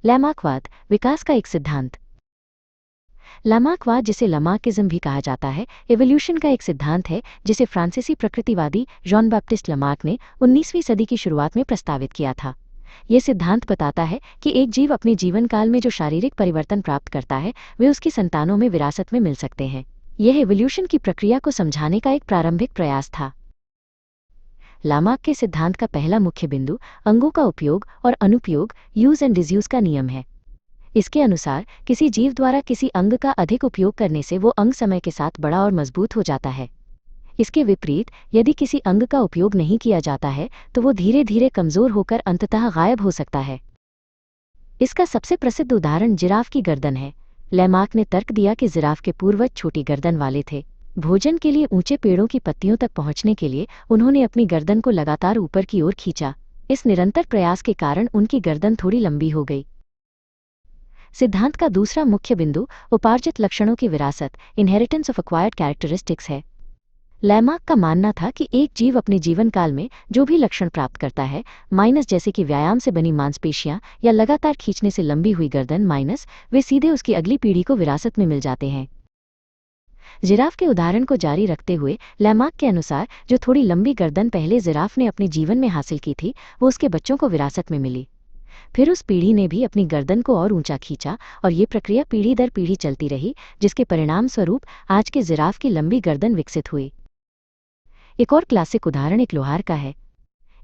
लैमार्कवाद, विकास का एक सिद्धांत। लैमार्कवाद, जिसे लमार्किज्म भी कहा जाता है, एवोल्यूशन का एक सिद्धांत है जिसे फ्रांसीसी प्रकृतिवादी जॉन बैप्टिस्ट लमार्क ने 19वीं सदी की शुरुआत में प्रस्तावित किया था। यह सिद्धांत बताता है कि एक जीव अपने जीवन काल में जो शारीरिक परिवर्तन प्राप्त करता है वे उसकी संतानों में विरासत में मिल सकते हैं। यह एवोल्यूशन की प्रक्रिया को समझाने का एक प्रारंभिक प्रयास था। लामार्क के सिद्धांत का पहला मुख्य बिंदु अंगों का उपयोग और अनुपयोग, यूज एंड डिसयूज का नियम है। इसके अनुसार किसी जीव द्वारा किसी अंग का अधिक उपयोग करने से वो अंग समय के साथ बड़ा और मजबूत हो जाता है। इसके विपरीत यदि किसी अंग का उपयोग नहीं किया जाता है तो वो धीरे धीरे कमजोर होकर अंततः गायब हो सकता है। इसका सबसे प्रसिद्ध उदाहरण जिराफ की गर्दन है। लैमार्क ने तर्क दिया कि जिराफ के पूर्वज छोटी गर्दन वाले थे। भोजन के लिए ऊंचे पेड़ों की पत्तियों तक पहुंचने के लिए उन्होंने अपनी गर्दन को लगातार ऊपर की ओर खींचा। इस निरंतर प्रयास के कारण उनकी गर्दन थोड़ी लंबी हो गई। सिद्धांत का दूसरा मुख्य बिंदु उपार्जित लक्षणों की विरासत, इनहेरिटेंस ऑफ एक्वायर्ड कैरेक्टरिस्टिक्स है। लैमार्क का मानना था कि एक जीव अपने जीवन काल में जो भी लक्षण प्राप्त करता है, माइनस जैसे कि व्यायाम से बनी मांसपेशियां या लगातार खींचने से लंबी हुई गर्दन माइनस, वे सीधे उसकी अगली पीढ़ी को विरासत में मिल जाते हैं। जिराफ के उदाहरण को जारी रखते हुए लैमार्क के अनुसार जो थोड़ी लंबी गर्दन पहले जिराफ ने अपने जीवन में हासिल की थी वो उसके बच्चों को विरासत में मिली। फिर उस पीढ़ी ने भी अपनी गर्दन को और ऊंचा खींचा और ये प्रक्रिया पीढ़ी दर पीढ़ी चलती रही, जिसके परिणाम स्वरूप आज के जिराफ की लंबी गर्दन विकसित हुई। एक और क्लासिक उदाहरण एक लोहार का है।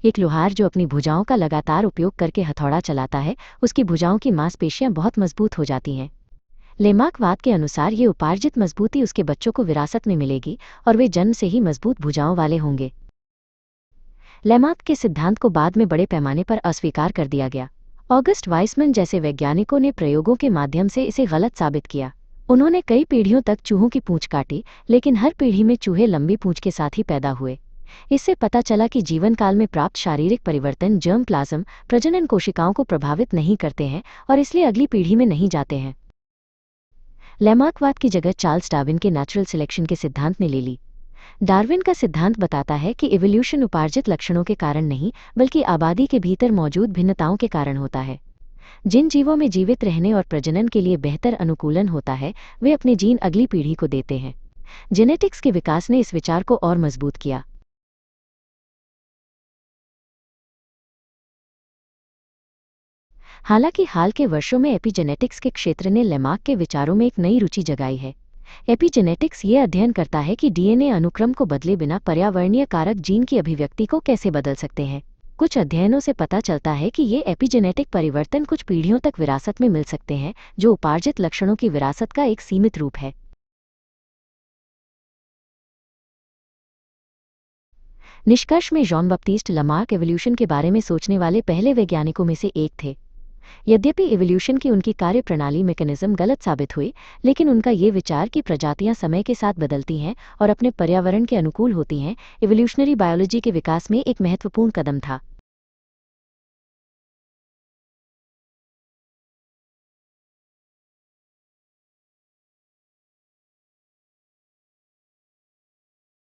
एक लोहार जो अपनी भुजाओं का लगातार उपयोग करके हथौड़ा चलाता है, उसकी भुजाओं की मांसपेशियां बहुत मजबूत हो जाती हैं। लैमार्कवाद के अनुसार ये उपार्जित मजबूती उसके बच्चों को विरासत में मिलेगी और वे जन्म से ही मजबूत भुजाओं वाले होंगे। लैमार्क के सिद्धांत को बाद में बड़े पैमाने पर अस्वीकार कर दिया गया। ऑगस्ट वाइसमैन जैसे वैज्ञानिकों ने प्रयोगों के माध्यम से इसे गलत साबित किया। उन्होंने कई पीढ़ियों तक चूहों की पूंछ काटी, लेकिन हर पीढ़ी में चूहे लंबी पूंछ के साथ ही पैदा हुए। इससे पता चला कि जीवन काल में प्राप्त शारीरिक परिवर्तन जर्म प्लाज्म प्रजनन कोशिकाओं को प्रभावित नहीं करते हैं और इसलिए अगली पीढ़ी में नहीं जाते हैं। लैमार्कवाद की जगह चार्ल्स डार्विन के नेचुरल सिलेक्शन के सिद्धांत ने ले ली। डार्विन का सिद्धांत बताता है कि इवोल्यूशन उपार्जित लक्षणों के कारण नहीं बल्कि आबादी के भीतर मौजूद भिन्नताओं के कारण होता है। जिन जीवों में जीवित रहने और प्रजनन के लिए बेहतर अनुकूलन होता है वे अपने जीन अगली पीढ़ी को देते हैं। जेनेटिक्स के विकास ने इस विचार को और मजबूत किया। हालांकि हाल के वर्षों में एपिजेनेटिक्स के क्षेत्र ने लैमार्क के विचारों में एक नई रुचि जगाई है। एपिजेनेटिक्स ये अध्ययन करता है कि डीएनए अनुक्रम को बदले बिना पर्यावरणीय कारक जीन की अभिव्यक्ति को कैसे बदल सकते हैं। कुछ अध्ययनों से पता चलता है कि ये एपिजेनेटिक परिवर्तन कुछ पीढ़ियों तक विरासत में मिल सकते हैं, जो उपार्जित लक्षणों की विरासत का एक सीमित रूप है। निष्कर्ष में जॉन बैप्टिस्ट लमार्क एवोल्यूशन के बारे में सोचने वाले पहले वैज्ञानिकों में से एक थे। यद्यपि इवोल्यूशन की उनकी कार्यप्रणाली मैकेनिज्म गलत साबित हुई, लेकिन उनका ये विचार कि प्रजातियां समय के साथ बदलती हैं और अपने पर्यावरण के अनुकूल होती हैं, इवोल्यूशनरी बायोलॉजी के विकास में एक महत्वपूर्ण कदम था।